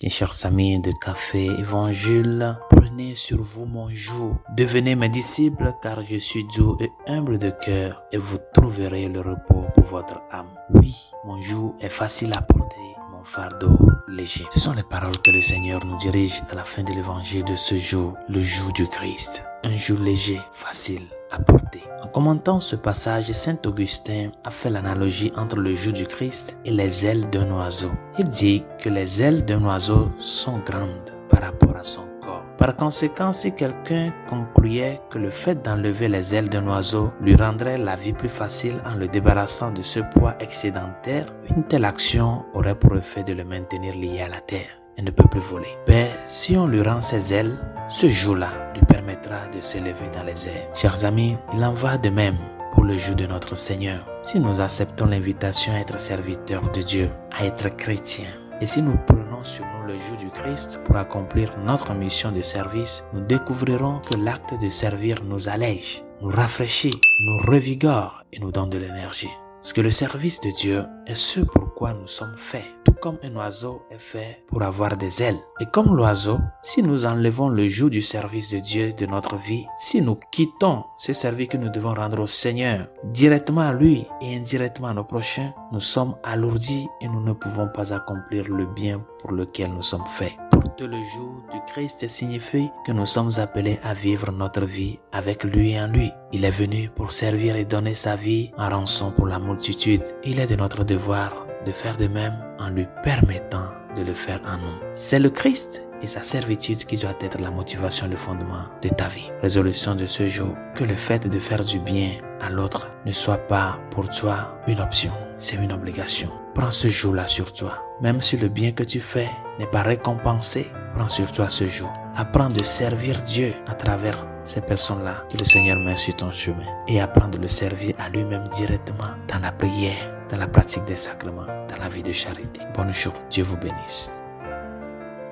Mes chers amis de Café Évangile, prenez sur vous mon joug. Devenez mes disciples car je suis doux et humble de cœur et vous trouverez le repos pour votre âme. Oui, mon joug est facile à porter, mon fardeau léger. Ce sont les paroles que le Seigneur nous dirige à la fin de l'évangile de ce jour, le joug du Christ. Un joug léger, facile à porter. En commentant ce passage, Saint Augustin a fait l'analogie entre le joug du Christ et les ailes d'un oiseau. Il dit que les ailes d'un oiseau sont grandes par rapport à son corps. Par conséquent, si quelqu'un concluait que le fait d'enlever les ailes d'un oiseau lui rendrait la vie plus facile en le débarrassant de ce poids excédentaire, une telle action aurait pour effet de le maintenir lié à la terre et ne peut plus voler. Mais si on lui rend ses ailes, ce joug-là lui permettra de s'élever dans les airs. Chers amis, il en va de même pour le joug de notre Seigneur. Si nous acceptons l'invitation à être serviteurs de Dieu, à être chrétiens, et si nous prenons sur nous le joug du Christ pour accomplir notre mission de service, nous découvrirons que l'acte de servir nous allège, nous rafraîchit, nous revigore et nous donne de l'énergie. Parce que le service de Dieu est ce pourquoi nous sommes faits, tout comme un oiseau est fait pour avoir des ailes. Et comme l'oiseau, si nous enlevons le joug du service de Dieu de notre vie, si nous quittons ce service que nous devons rendre au Seigneur, directement à lui et indirectement à nos prochains, nous sommes alourdis et nous ne pouvons pas accomplir le bien pour lequel nous sommes faits. Porter le joug du Christ signifie que nous sommes appelés à vivre notre vie avec lui et en lui. Il est venu pour servir et donner sa vie en rançon pour la multitude. Il est de notre devoir de faire de même en lui permettant de le faire en nous. C'est le Christ et sa servitude qui doit être la motivation et le fondement de ta vie. Résolution de ce jour, que le fait de faire du bien à l'autre ne soit pas pour toi une option, c'est une obligation. Prends ce jour-là sur toi. Même si le bien que tu fais n'est pas récompensé, prends sur toi ce jour. Apprends de servir Dieu à travers ces personnes-là que le Seigneur met sur ton chemin et apprends de le servir à lui-même directement dans la prière, dans la pratique des sacrements, dans la vie de charité. Bonne journée. Dieu vous bénisse.